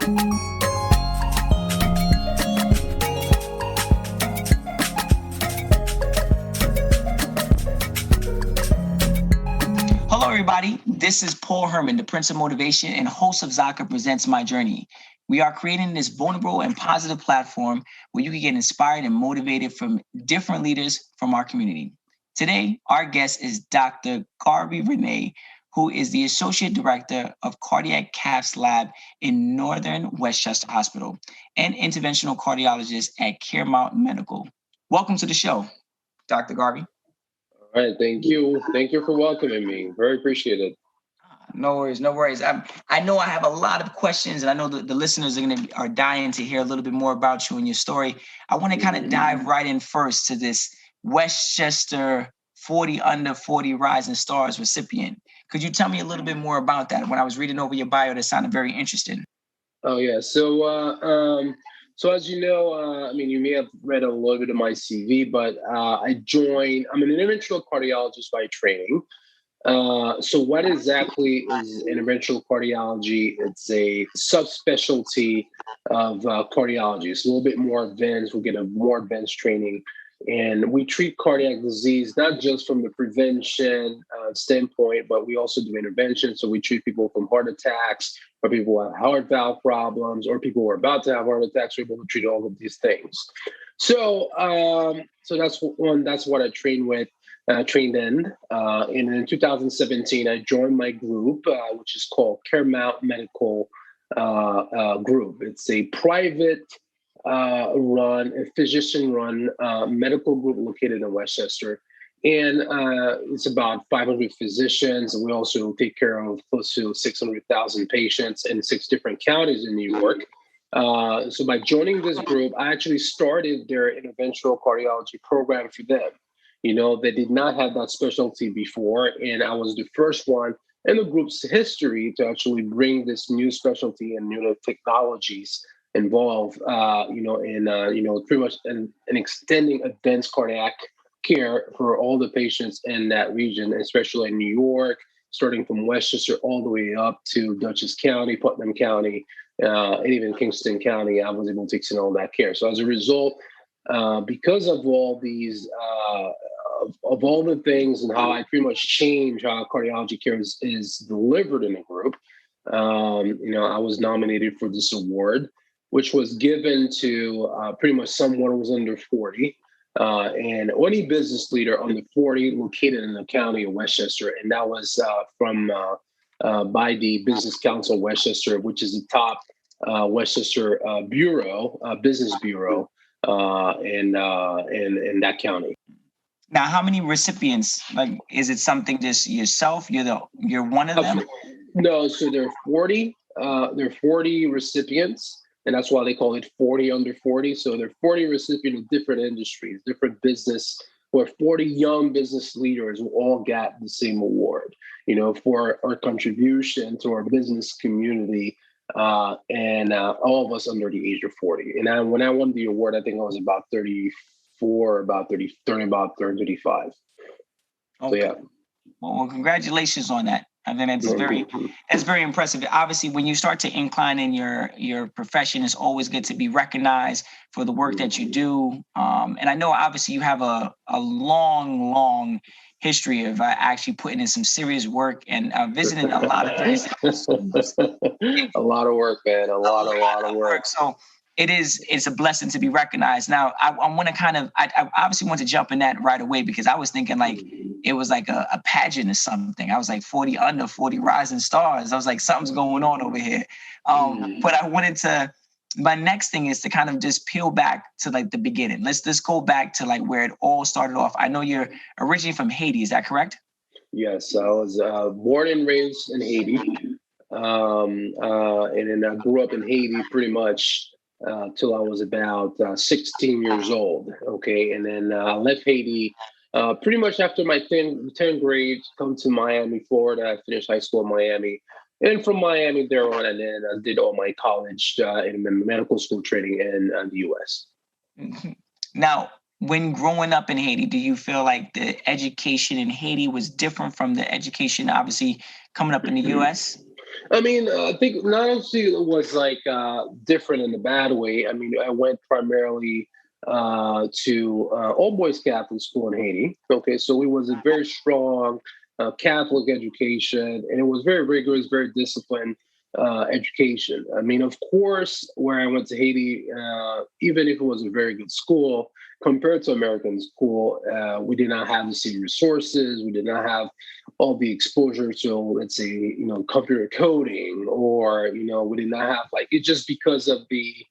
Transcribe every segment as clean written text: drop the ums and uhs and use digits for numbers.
Hello, everybody. This is Paul Herman, the Prince of Motivation and host of Zaka Presents My Journey. We are creating this vulnerable and positive platform where you can get inspired and motivated from different leaders from our community. Today, our guest is Dr. Garvey René, who is the Associate Director of Cardiac Caths Lab in Northern Westchester Hospital and Interventional Cardiologist at Caremount Medical. Welcome to the show, Dr. Garvey. All right, thank you. Thank you for welcoming me. Very appreciated. No worries, no worries. I know I have a lot of questions, and I know the listeners are dying to hear a little bit more about you and your story. I want to kind of dive right in first to this Westchester 40 under 40 Rising Stars recipient. Could you tell me a little bit more about that? When I was reading over your bio, that sounded very interesting. Oh yeah, so as you know, you may have read a little bit of my CV, but I'm an interventional cardiologist by training. So what exactly is interventional cardiology? It's a subspecialty of cardiology. It's a little bit more advanced. We'll get a more advanced training. And we treat cardiac disease, not just from the prevention standpoint, but we also do intervention. So we treat people from heart attacks, or people who have heart valve problems, or people who are about to have heart attacks. We're able to treat all of these things. So that's what I trained in. And in 2017, I joined my group, which is called Caremount Medical Group. It's a private physician-run medical group located in Westchester. And it's about 500 physicians. And we also take care of close to 600,000 patients in 6 different counties in New York. So by joining this group, I actually started their interventional cardiology program for them. You know, they did not have that specialty before, and I was the first one in the group's history to actually bring this new specialty and new technologies involved, pretty much in extending advanced cardiac care for all the patients in that region, especially in New York, starting from Westchester all the way up to Dutchess County, Putnam County, and even Kingston County. I was able to extend all that care. So as a result, because of all these, of all the things and how I pretty much change how cardiology care is delivered in a group, I was nominated for this award, which was given to pretty much someone who was under 40 and any business leader under 40 located in the county of Westchester. And that was by the Business Council of Westchester, which is the top Westchester business bureau in that county. Now, how many recipients? Like, is it something just yourself? You're one of them? No, so there are 40. There are 40 recipients, and that's why they call it 40 under 40. So there are 40 recipients of different industries, different business, where 40 young business leaders who all got the same award, for our contribution to our business community, and all of us under the age of 40. And when I won the award, I think I was about 34, about 35. Okay. So yeah. Well, congratulations on that. I think that's very impressive. Obviously, when you start to incline in your profession, it's always good to be recognized for the work that you do. And I know, obviously, you have a long history of actually putting in some serious work and visiting a lot of places. A lot of work, man. A lot of work. So it's a blessing to be recognized. Now, I want to I obviously want to jump in that right away, because I was thinking like it was like a pageant or something. I was like 40 under 40 rising stars. I was like, something's going on over here. But I wanted to, my next thing is to kind of just peel back to like the beginning. Let's go back to like where it all started off. I know you're originally from Haiti. Is that correct? Yes, I was born and raised in Haiti. And then I grew up in Haiti pretty much till I was about 16 years old. Okay. And then I left Haiti pretty much after my 10th grade, come to Miami, Florida. I finished high school in Miami. And from Miami there on, and then I did all my college and medical school training in the U.S. Now, when growing up in Haiti, do you feel like the education in Haiti was different from the education, obviously, coming up in the U.S.? I mean, I think not only it was like different in a bad way. I mean, I went primarily to all boys Catholic school in Haiti. Okay, so it was a very strong Catholic education, and it was very rigorous, very disciplined education. I mean, of course, where I went to Haiti, even if it was a very good school, compared to American school, we did not have the same resources. We did not have all the exposure to, let's say, computer coding, or, we did not have like it just because of the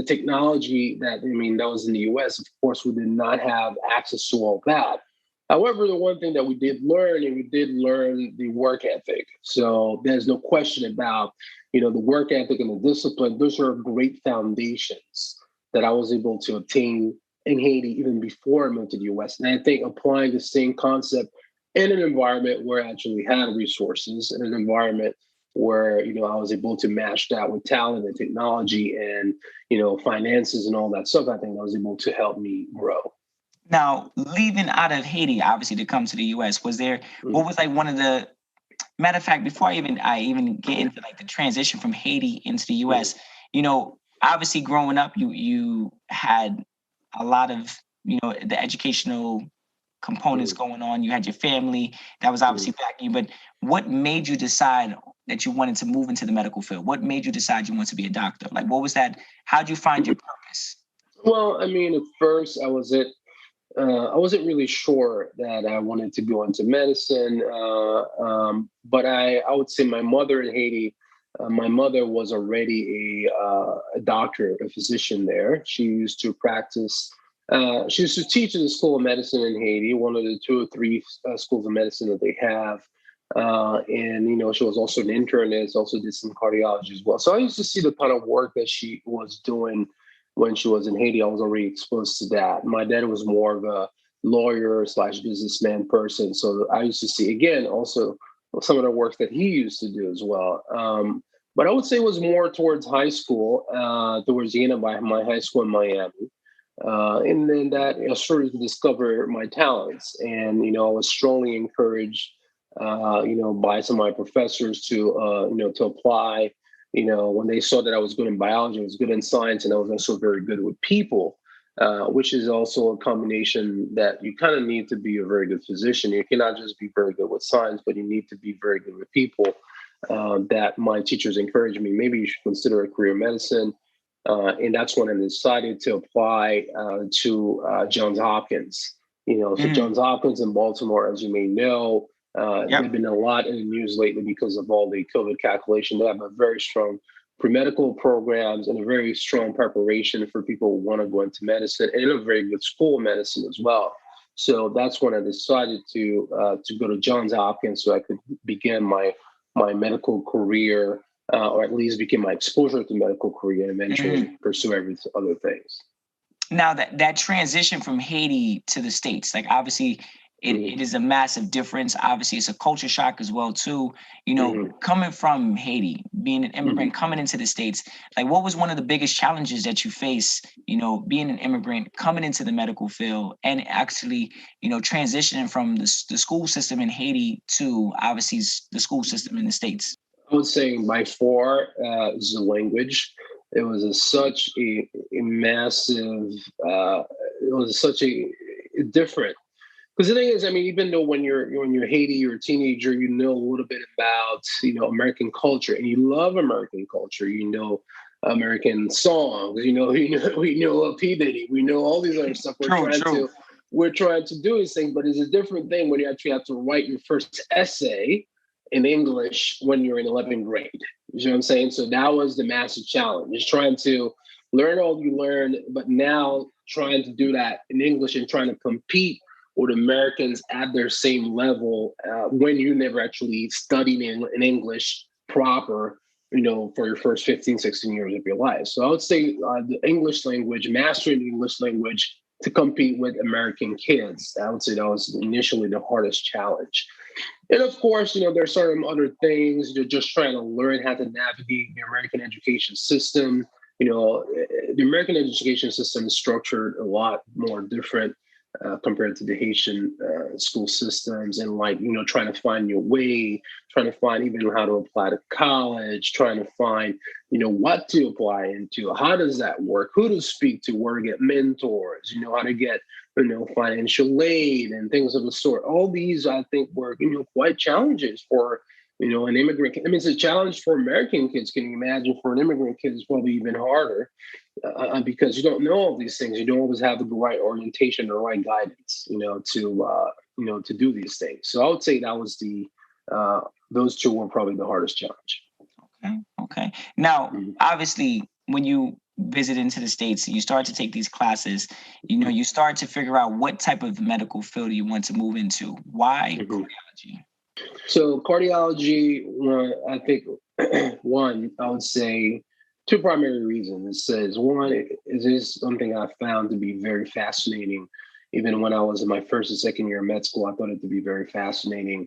technology that was in the US. Of course, we did not have access to all that. However, the one thing that we did learn, and we did learn the work ethic. So there's no question about, the work ethic and the discipline. Those are great foundations that I was able to obtain in Haiti even before I moved to the US. And I think applying the same concept in an environment where I actually had resources, in an environment where, I was able to match that with talent and technology and, finances and all that stuff, I think I was able to help me grow. Now, leaving out of Haiti, obviously, to come to the US, what was like one of the, matter of fact, before I even get into like the transition from Haiti into the US, obviously growing up, you had a lot of, the educational components going on. You had your family that was obviously backing you, but what made you decide that you wanted to move into the medical field? What made you decide you want to be a doctor? Like, what was that? How did you find your purpose? Well, I mean, at first I wasn't really sure that I wanted to go into medicine, but I would say my mother in Haiti, my mother was already a doctor, a physician there. She used to practice. She used to teach in the School of Medicine in Haiti, one of the 2 or 3 schools of medicine that they have. And she was also an internist, also did some cardiology as well. So I used to see the kind of work that she was doing when she was in Haiti. I was already exposed to that. My dad was more of a lawyer / businessman person. So I used to see, again, also some of the work that he used to do as well. But I would say it was more towards high school, towards the end of my high school in Miami. And then that I started to discover my talents. And, I was strongly encouraged, by some of my professors to apply. When they saw that I was good in biology, I was good in science, and I was also very good with people, which is also a combination that you kind of need to be a very good physician. You cannot just be very good with science, but you need to be very good with people. That my teachers encouraged me, maybe you should consider a career in medicine. And that's when I decided to apply to Johns Hopkins. So Johns Hopkins in Baltimore, as you may know, they've been a lot in the news lately because of all the COVID calculation. They have a very strong pre-medical programs and a very strong preparation for people who want to go into medicine, and a very good school of medicine as well. So that's when I decided to go to Johns Hopkins so I could begin my medical career, or at least begin my exposure to medical career, and eventually pursue other things. Now that transition from Haiti to the States, like obviously it is a massive difference. Obviously, it's a culture shock as well too. Coming from Haiti, being an immigrant, coming into the States, like what was one of the biggest challenges that you face, being an immigrant, coming into the medical field, and actually, transitioning from the school system in Haiti to obviously the school system in the States? I would say by far is the language. It was such a massive, it was such a different. Because the thing is, I mean, even though when you're Haiti, you're a teenager, you know a little bit about American culture, and you love American culture. American songs. We know P. Diddy. We know all these other stuff. We're trying to do this thing, but it's a different thing when you actually have to write your first essay in English when you're in 11th grade. You know what I'm saying? So that was the massive challenge. Just trying to learn all you learned, but now trying to do that in English and trying to compete with Americans at their same level when you never actually studied in English proper, for your first 15, 16 years of your life. So I would say the English language, mastering the English language to compete with American kids. I would say that was initially the hardest challenge. And of course, there's certain other things. You're just trying to learn how to navigate the American education system. The American education system is structured a lot more different compared to the Haitian school systems and like, trying to find your way, trying to find even how to apply to college, trying to find, what to apply into, how does that work, who to speak to, where to get mentors, how to get, financial aid and things of the sort. All these, I think, were, quite challenges for, an immigrant. I mean, it's a challenge for American kids. Can you imagine for an immigrant kid? It's probably even harder because you don't know all these things. You don't always have the right orientation or right guidance, to do these things. So I would say that was those two were probably the hardest challenge. Okay. Now, obviously, when you visit into the States, you start to take these classes, you start to figure out what type of medical field you want to move into. Why cardiology? So cardiology, I think one, I would say two primary reasons. It says one, is this something I found to be very fascinating. Even when I was in my first and second year of med school, I thought it to be very fascinating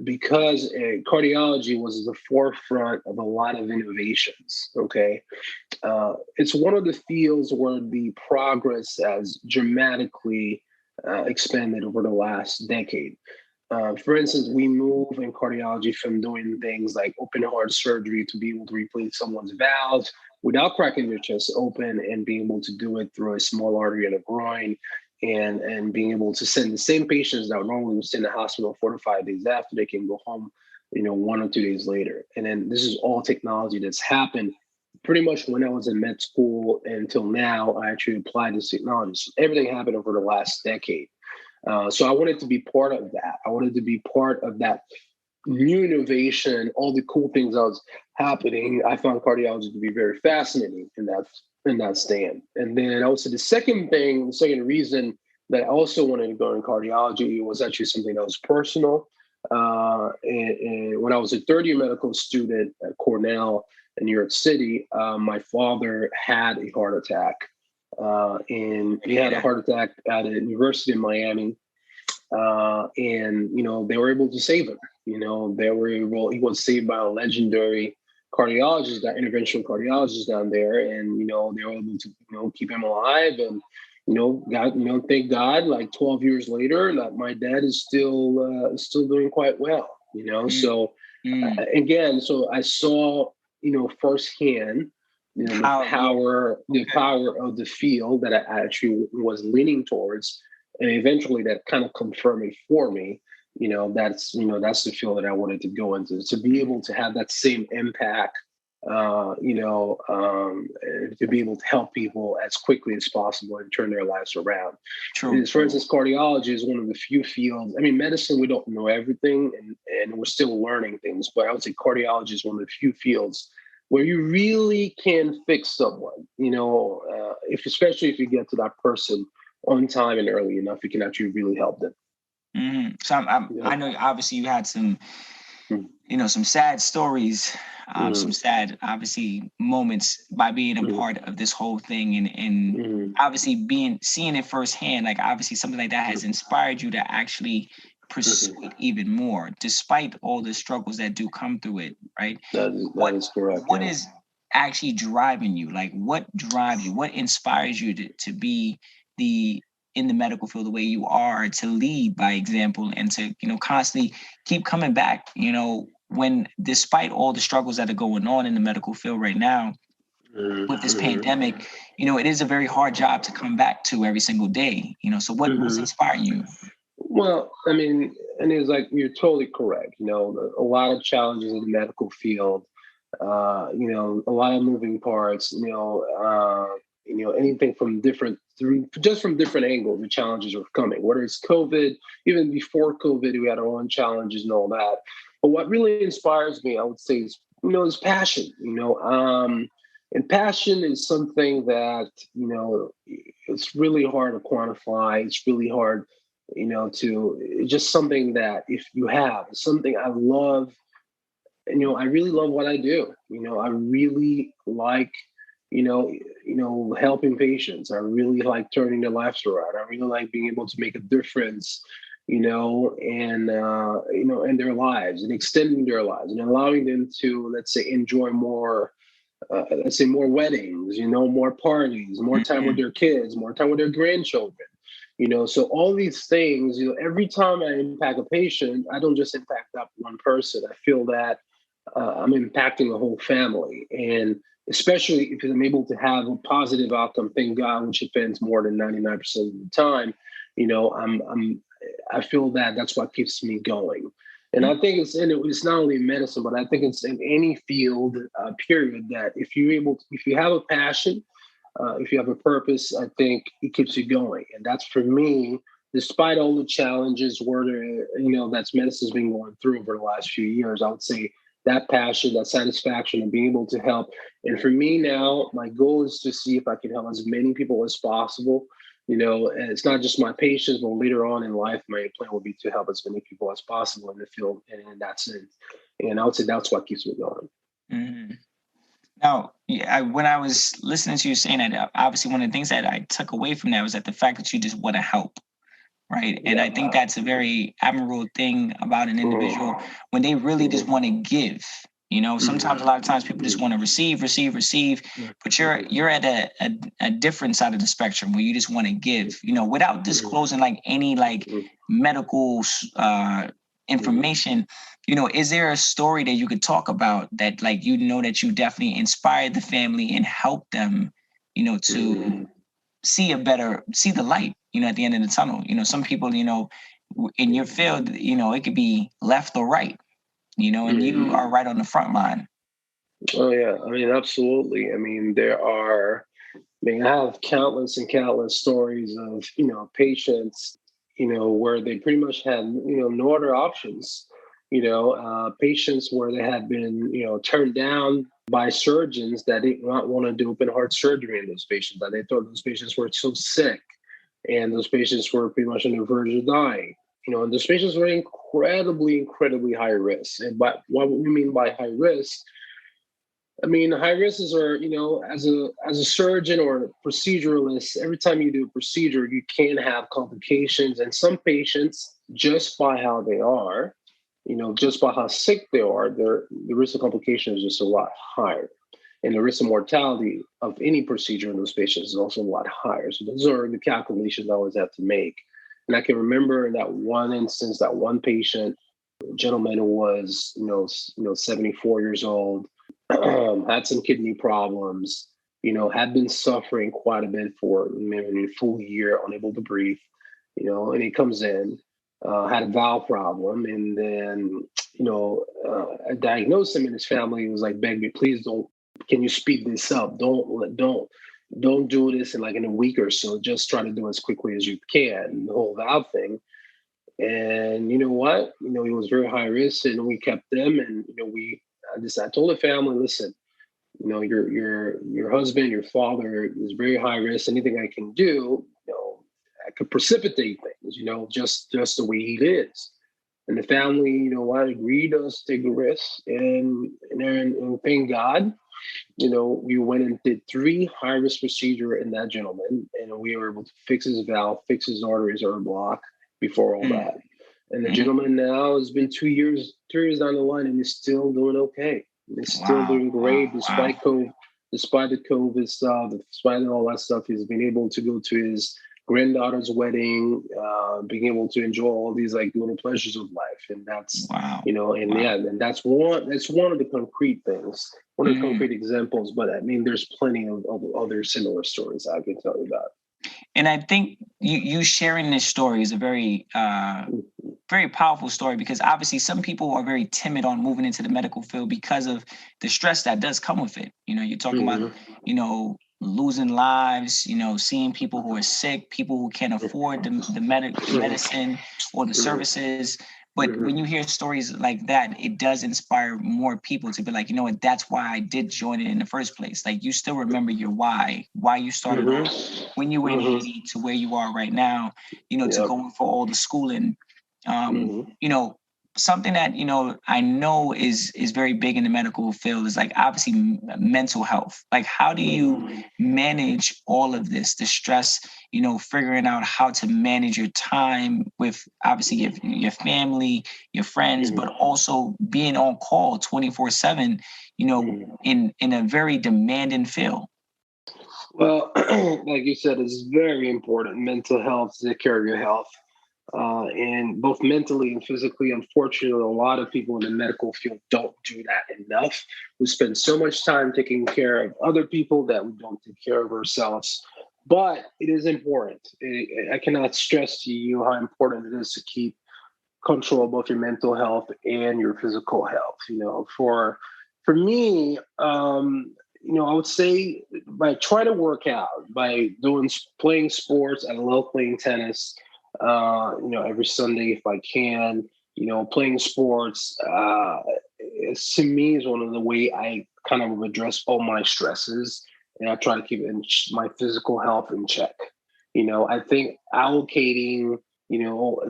because cardiology was at the forefront of a lot of innovations. Okay. It's one of the fields where the progress has dramatically expanded over the last decade. For instance, we move in cardiology from doing things like open heart surgery to be able to replace someone's valves without cracking their chest open and being able to do it through a small artery in the groin and being able to send the same patients that normally would stay in the hospital 4 to 5 days after, they can go home, 1 or 2 days later. And then this is all technology that's happened pretty much when I was in med school until now. I actually applied this technology. So everything happened over the last decade. So I wanted to be part of that. I wanted to be part of that new innovation, all the cool things that was happening. I found cardiology to be very fascinating in that stand. And then also the second reason that I also wanted to go in cardiology was actually something that was personal. And when I was a third-year medical student at Cornell in New York City, my father had a heart attack. And he had a heart attack at the University of Miami. And, they were able to save him. He was saved by a legendary cardiologist, that interventional cardiologist down there. And, they were able to, keep him alive. And, thank God, like 12 years later, that my dad is still doing quite well, So again, so I saw, firsthand, the power of the field that I actually was leaning towards, and eventually that kind of confirmed it for me. That's the field that I wanted to go into, to be able to have that same impact, to be able to help people as quickly as possible and turn their lives around. True. For instance, cardiology is one of the few fields. I mean, medicine, we don't know everything, and we're still learning things. But I would say cardiology is one of the few fields where you really can fix someone, especially if you get to that person on time and early enough, you can actually really help them. Mm-hmm. So I know obviously you had some, some sad stories, some sad, obviously, moments by being a part of this whole thing, and obviously seeing it firsthand. Like obviously something like that has inspired you to actually pursue it even more, despite all the struggles that do come through it, right? That is correct. What is actually driving you? Like what drives you? What inspires you to be in the medical field the way you are, to lead by example, and to, constantly keep coming back, when despite all the struggles that are going on in the medical field right now with this pandemic, it is a very hard job to come back to every single day, so what's inspiring you? Well, I mean, and it's like, you're totally correct. A lot of challenges in the medical field, a lot of moving parts, anything from different angles, the challenges are coming, whether it's COVID, even before COVID, we had our own challenges and all that. But what really inspires me, I would say, is passion, and passion is something that, it's really hard to quantify. It's really hard, it's just something that if you have something I love, I really love what I do. I really like, helping patients. I really like turning their lives around. I really like being able to make a difference, in their lives and extending their lives and allowing them to, let's say, enjoy more, more weddings, more parties, more time with their kids, more time with their grandchildren, So all these things, every time I impact a patient, I don't just impact that one person. I feel that I'm impacting a whole family. And especially if I'm able to have a positive outcome, thank God, which happens more than 99% of the time, I feel that that's what keeps me going. And I think it's not only in medicine, but I think it's in any field, period, that if you have a passion, if you have a purpose, I think it keeps you going. And that's for me, despite all the challenges that's medicine's been going through over the last few years, I would say that passion, that satisfaction of being able to help. And for me now, my goal is to see if I can help as many people as possible. And it's not just my patients, but later on in life, my plan will be to help as many people as possible in the field and in that sense. And I would say that's what keeps me going. Mm-hmm. Now, when I was listening to you saying that, obviously one of the things that I took away from that was that the fact that you just want to help, right? And I think that's a very admirable thing about an individual when they really just want to give. Sometimes a lot of times people just want to receive, but you're at a different side of the spectrum where you just want to give, without disclosing like any medical information. Is there a story that you could talk about that that you definitely inspired the family and helped them, to see the light, at the end of the tunnel? Some people, in your field, it could be left or right, and you are right on the front line. Oh yeah, absolutely. I have countless and countless stories of, patients, where they pretty much had, no other options, patients where they had been, turned down by surgeons that did not want to do open heart surgery in those patients, that they thought those patients were so sick and those patients were pretty much on the verge of dying. And those patients were incredibly, incredibly high risk. And by what we mean by high risk, high risks are, as a surgeon or a proceduralist, every time you do a procedure, you can have complications. And some patients, just by how they are, just by how sick they are, the risk of complication is just a lot higher. And the risk of mortality of any procedure in those patients is also a lot higher. So those are the calculations I always have to make. And I can remember in that one instance, that one patient, a gentleman who was, 74 years old, had some kidney problems, had been suffering quite a bit for maybe a full year, unable to breathe, and he comes in, had a valve problem. And then, I diagnosed him, and his family was like, beg me, please can you speed this up? Don't do this in a week or so. Just try to do it as quickly as you can, the whole valve thing. And you know what? He was very high risk, and we kept them. And I told the family, listen, your husband, your father is very high risk. Anything I can do, I could precipitate things, just the way he is. And the family, agreed us to take the risk, and thank God, we went and did 3 high-risk procedures in that gentleman, and we were able to fix his valve, fix his arteries or block before all that. And the gentleman now has been 2 years down the line, and he's still doing okay. He's still doing great despite COVID, despite the COVID stuff, despite all that stuff. He's been able to go to his granddaughter's wedding, being able to enjoy all these little pleasures of life. And that's, and that's one of the concrete things, one of the concrete examples. But there's plenty of other similar stories I can tell you about. And I think you sharing this story is a very, very powerful story, because obviously some people are very timid on moving into the medical field because of the stress that does come with it. You're talking about, losing lives, seeing people who are sick, people who can't afford the medicine or the services. But when you hear stories like that, it does inspire more people to be like, that's why I did join it in the first place. Like, you still remember your why you started off when you were in Haiti to where you are right now, to going for all the schooling. Something that, I know is very big in the medical field is obviously mental health. How do you manage all of this, the stress, figuring out how to manage your time with obviously your family, your friends, but also being on call 24/7, in a very demanding field? Well, like you said, it's very important. Mental health, take care of your health. And both mentally and physically, unfortunately, a lot of people in the medical field don't do that enough. We spend so much time taking care of other people that we don't take care of ourselves. But it is important. I cannot stress to you how important it is to keep control of both your mental health and your physical health. For me, I would say by trying to work out, by playing sports. I love playing tennis. Every Sunday if I can. Playing sports to me is one of the way I kind of address all my stresses, and I try to keep my physical health in check. I think allocating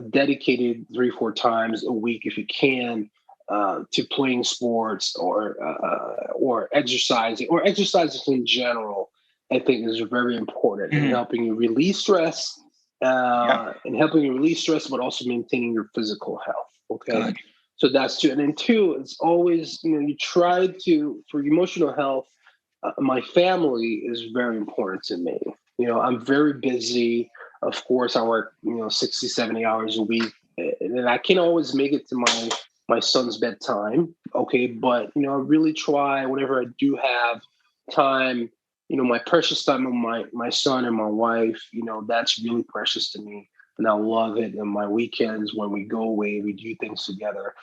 dedicated 3-4 times a week if you can to playing sports or exercising in general, I think is very important in helping you release stress but also maintaining your physical health. Okay. Good. So that's two. And then two, it's always, you try to, for emotional health, my family is very important to me. I'm very busy. Of course, I work, 60, 70 hours a week, and I can't always make it to my son's bedtime. Okay. But, I really try whenever I do have time, my precious time with my son and my wife, that's really precious to me. And I love it. And my weekends when we go away, we do things together,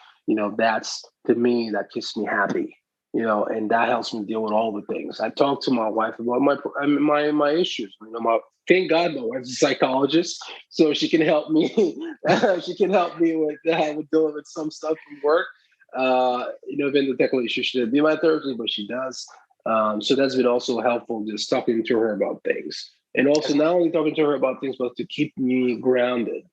that's to me, that keeps me happy. And that helps me deal with all the things. I talk to my wife about my issues. Thank God, my wife's a psychologist, so she can help me. She can help me with dealing with some stuff from work. Even technically she shouldn't be my therapist, but she does. So that's been also helpful, just talking to her about things, and also not only talking to her about things, but to keep me grounded.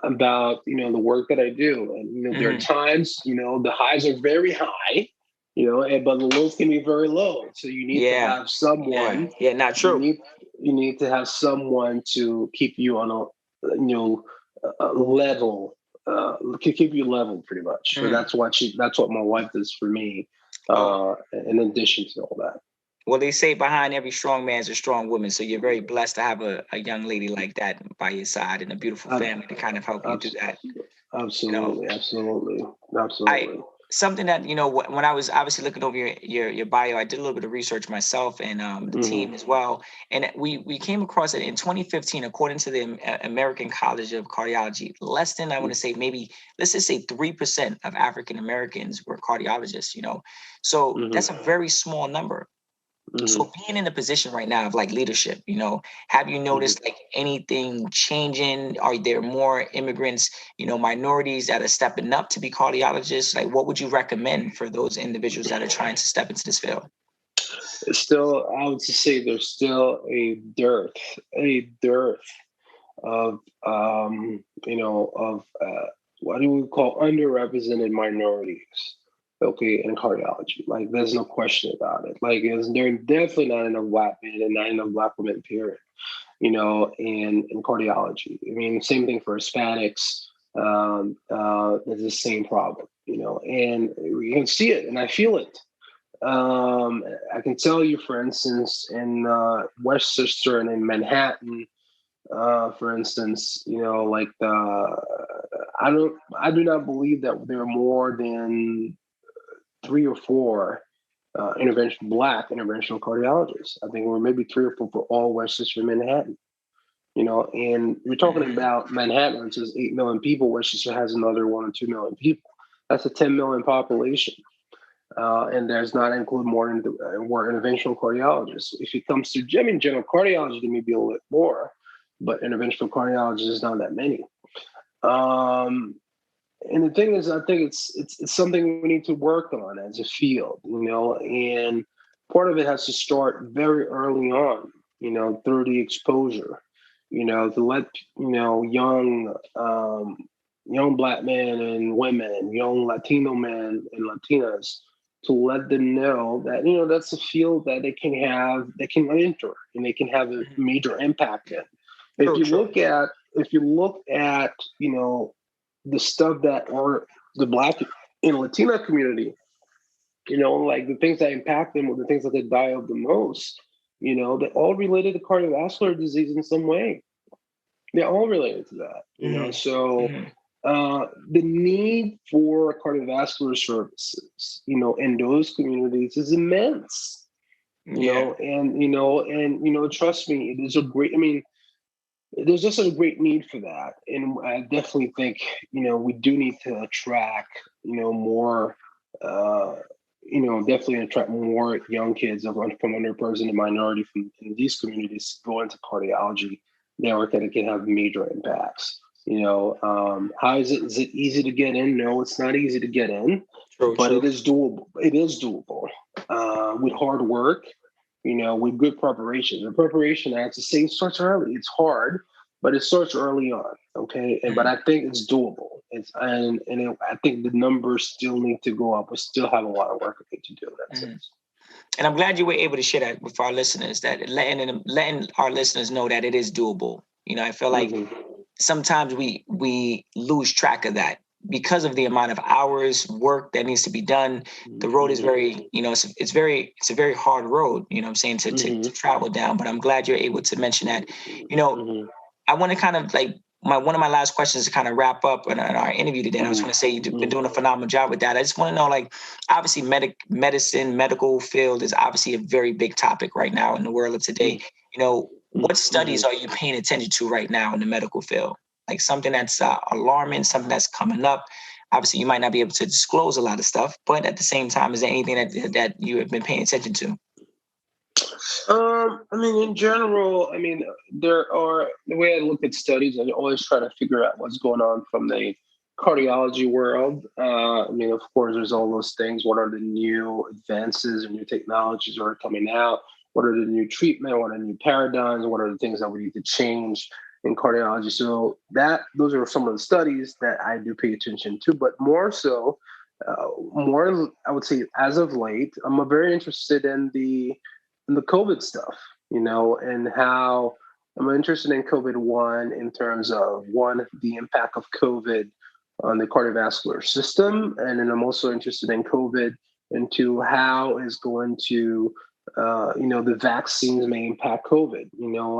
About the work that I do, and there are times the highs are very high. But the lows can be very low. So you need to have someone. Yeah, not true. You need to have someone to keep you on a level, to keep you level pretty much. So that's what my wife does for me. In addition to all that. Well, they say behind every strong man is a strong woman. So you're very blessed to have a young lady like that by your side and a beautiful family to kind of help you do that. Absolutely. Something that, when I was obviously looking over your bio, I did a little bit of research myself and the team as well. And we came across it in 2015, according to the American College of Cardiology, less than, I want to say, maybe, let's just say 3% of African Americans were cardiologists, So that's a very small number. So being in a position right now of like leadership, have you noticed like anything changing? Are there more immigrants, minorities that are stepping up to be cardiologists? Like, what would you recommend for those individuals that are trying to step into this field? It's still, I would just say there's still a dearth of, what do we call underrepresented minorities. Okay, in cardiology, like there's no question about it. Like there's definitely not enough black men and not enough black women, period. In cardiology. I mean, same thing for Hispanics. There's the same problem. And you can see it, and I feel it. I can tell you, for instance, in Westchester and in Manhattan, for instance, I do not believe that there are more than 3 or 4 black interventional cardiologists. I think we're maybe 3 or 4 for all Westchester, Manhattan. And you're talking about Manhattan, which is 8 million people. Westchester has another 1 or 2 million people. That's a 10 million population. And there's not include more interventional cardiologists. If it comes to general cardiology, there may be a little bit more, but interventional cardiologists is not that many. And the thing is, I think it's something we need to work on as a field, and part of it has to start very early on, through the exposure, to let, young black men and women, young Latino men and Latinas, to let them know that, that's a field that they can enter and they can have a major impact in. If you look at, the stuff that are the Black and Latina community, like the things that impact them or the things that they die of the most, they're all related to cardiovascular disease in some way. They're all related to that, So the need for cardiovascular services, in those communities is immense. Trust me, it is a great. There's just a great need for that, and I definitely think we do need to attract more. Definitely attract more young kids from underrepresented minority from in these communities to go into cardiology network that it can have major impacts. How is it? Is it easy to get in? No, it's not easy to get in, but it is doable. It is doable with hard work. With good preparation. The preparation, I have to say, starts early. It's hard, but it starts early on. Okay, but I think it's doable. I think the numbers still need to go up. We still have a lot of work to do in that sense. And I'm glad you were able to share that with our listeners. That letting our listeners know that it is doable. I feel like sometimes we lose track of that. Because of the amount of hours work that needs to be done, the road is very, it's a very hard road, to travel down. But I'm glad you're able to mention that. I want to kind of one of my last questions to kind of wrap up in our interview today. I was going to say you've been doing a phenomenal job with that. I just want to know, obviously medical field is obviously a very big topic right now in the world of today. What studies are you paying attention to right now in the medical field? Like something that's alarming, something that's coming up. Obviously, you might not be able to disclose a lot of stuff, but at the same time, is there anything that you have been paying attention to? In general, there are, the way I look at studies, I always try to figure out what's going on from the cardiology world. Of course, there's all those things. What are the new advances and new technologies that are coming out? What are the new treatment? What are the new paradigms? What are the things that we need to change in cardiology? So those are some of the studies that I do pay attention to, but more so, I would say as of late, I'm very interested in the COVID stuff, and how I'm interested in COVID-1 in terms of the impact of COVID on the cardiovascular system. And then I'm also interested in COVID into how is going to, the vaccines may impact COVID,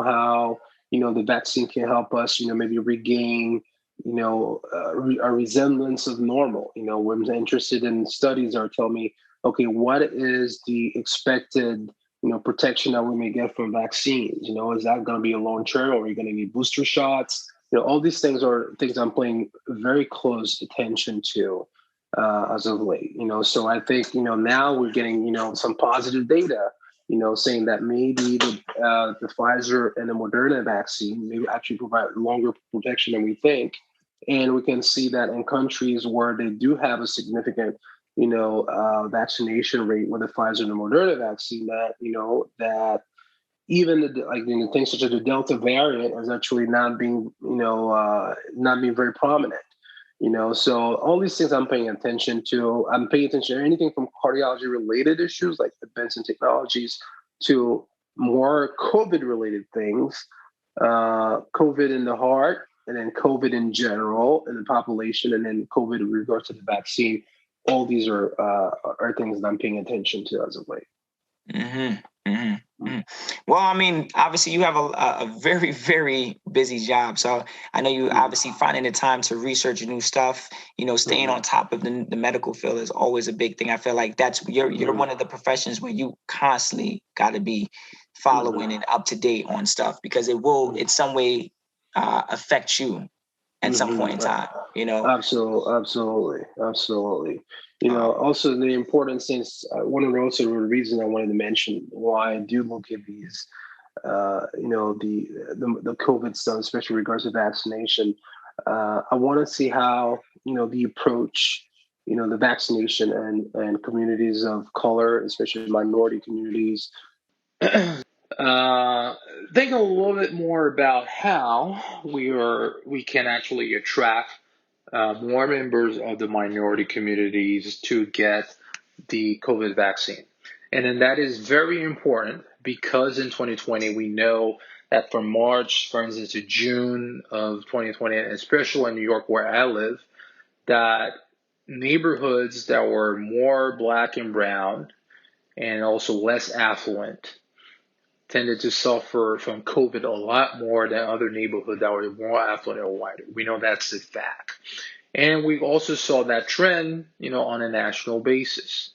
how, the vaccine can help us, maybe regain, a resemblance of normal. I'm interested in studies that tell me, okay, what is the expected protection that we may get from vaccines? Is that going to be a long term, or are you going to need booster shots? All these things are things I'm paying very close attention to as of late. So I think now we're getting some positive data, saying that maybe the Pfizer and the Moderna vaccine may actually provide longer protection than we think, and we can see that in countries where they do have a significant vaccination rate with the Pfizer and the Moderna vaccine, that even things such as the Delta variant is actually not being very prominent. So all these things I'm paying attention to. I'm paying attention to anything from cardiology related issues like advancing technologies to more COVID related things, COVID in the heart, and then COVID in general in the population, and then COVID in regards to the vaccine. All these are things that I'm paying attention to as of late. Well, obviously you have a very, very busy job. So I know you obviously finding the time to research new stuff, staying on top of the medical field is always a big thing. I feel like you're one of the professions where you constantly got to be following and up to date on stuff, because it will in some way affect you at some point in time, Absolutely. Also the important things, one of the reasons I wanted to mention why I do look at these, the COVID stuff, especially in regards to vaccination. I want to see how, the approach, the vaccination and communities of color, especially minority communities, think a little bit more about how we can actually attract more members of the minority communities to get the COVID vaccine. And then that is very important because in 2020, we know that from March, for instance, to June of 2020, and especially in New York where I live, that neighborhoods that were more Black and brown and also less affluent tended to suffer from COVID a lot more than other neighborhoods that were more affluent or whiter. We know that's a fact. And we also saw that trend, on a national basis.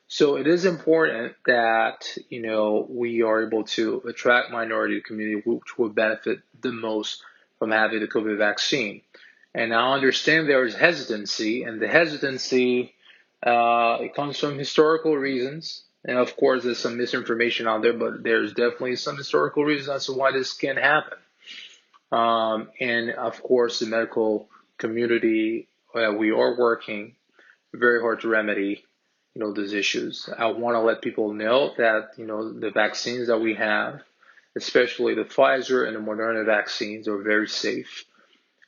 So it is important that, we are able to attract minority community, which will benefit the most from having the COVID vaccine. And I understand there is hesitancy, and the hesitancy, it comes from historical reasons. And of course, there's some misinformation out there, but there's definitely some historical reasons as to why this can happen. And of course, the medical community, we are working very hard to remedy, those issues. I want to let people know that, the vaccines that we have, especially the Pfizer and the Moderna vaccines, are very safe.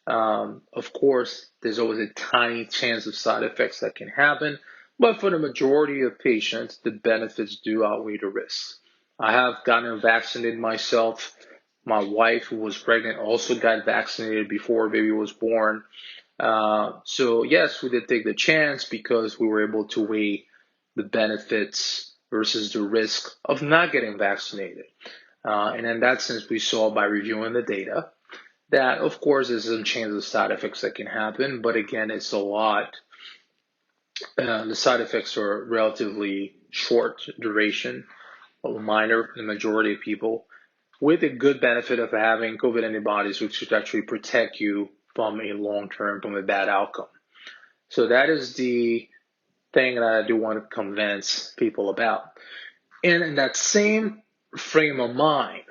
Of course, there's always a tiny chance of side effects that can happen, but for the majority of patients, the benefits do outweigh the risks. I have gotten vaccinated myself. My wife, who was pregnant, also got vaccinated before baby was born. So yes, we did take the chance because we were able to weigh the benefits versus the risk of not getting vaccinated. And in that sense, we saw by reviewing the data that, of course, there's some chance of side effects that can happen, but again, it's a lot. The side effects are relatively short duration, minor for the majority of people, with a good benefit of having COVID antibodies, which should actually protect you from a long-term, from a bad outcome. So that is the thing that I do want to convince people about. And in that same frame of mind,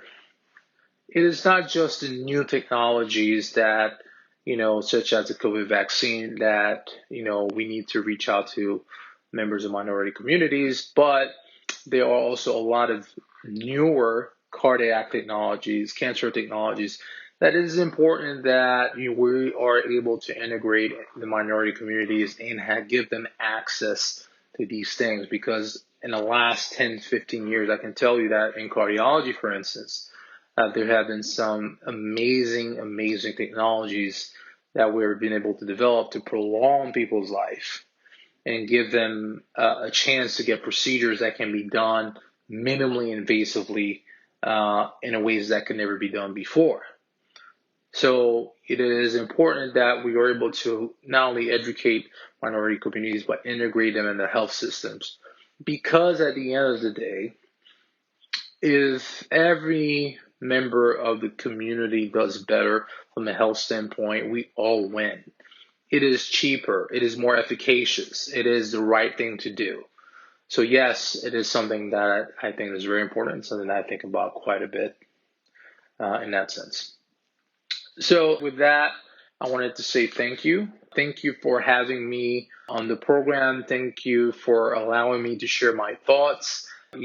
it is not just the new technologies that, such as the COVID vaccine, that, we need to reach out to members of minority communities, but there are also a lot of newer cardiac technologies, cancer technologies, that it is important that we are able to integrate the minority communities and give them access to these things. Because in the last 10, 15 years, I can tell you that in cardiology, for instance, there have been some amazing technologies that we've been able to develop to prolong people's life and give them a chance to get procedures that can be done minimally invasively in ways that could never be done before. So it is important that we are able to not only educate minority communities, but integrate them in the health systems. Because at the end of the day, if every member of the community does better from a health standpoint, we all win. It is cheaper. It is more efficacious. It is the right thing to do. So yes, it is something that I think is very important, something that I think about quite a bit in that sense. So with that, I wanted to say thank you. Thank you for having me on the program. Thank you for allowing me to share my thoughts. I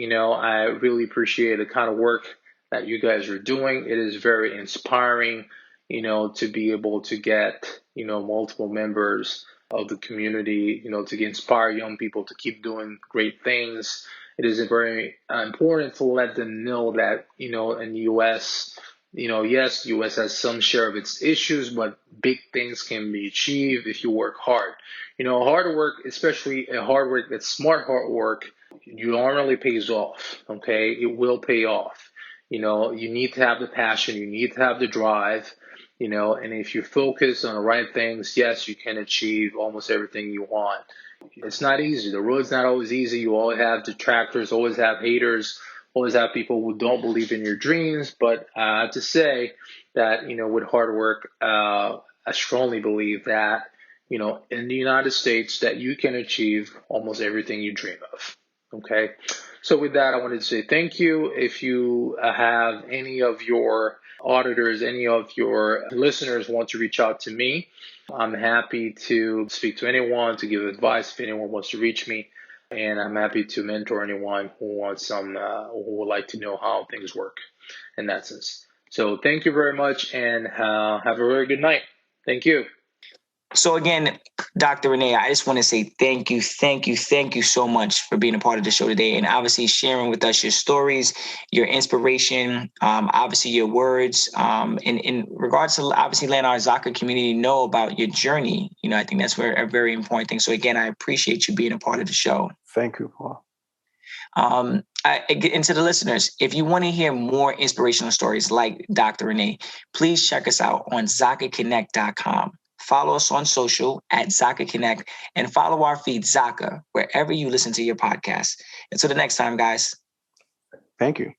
really appreciate the kind of work that you guys are doing. It is very inspiring, to be able to get, multiple members of the community, to inspire young people to keep doing great things. It is very important to let them know that, in the U.S., yes, the U.S. has some share of its issues, but big things can be achieved if you work hard. Hard work, especially hard work that's smart hard work, normally pays off, okay? It will pay off. You need to have the passion, you need to have the drive, and if you focus on the right things, yes, you can achieve almost everything you want. It's not easy. The road's not always easy. You always have detractors, always have haters, always have people who don't believe in your dreams. But I have to say that, with hard work, I strongly believe that, in the United States, that you can achieve almost everything you dream of. Okay. So with that, I wanted to say thank you. If you have any of your auditors, any of your listeners want to reach out to me, I'm happy to speak to anyone, to give advice if anyone wants to reach me. And I'm happy to mentor anyone who wants who would like to know how things work in that sense. So thank you very much, and have a very good night. Thank you. So again, Dr. René, I just want to say thank you so much for being a part of the show today, and obviously sharing with us your stories, your inspiration, obviously your words, in regards to obviously letting our Zaka community know about your journey. I think that's a very important thing. So again, I appreciate you being a part of the show. Thank you, Paul. And to the listeners, if you want to hear more inspirational stories like Dr. René, please check us out on ZakaConnect.com. Follow us on social at Zaka Connect and follow our feed Zaka wherever you listen to your podcast. Until the next time, guys. Thank you.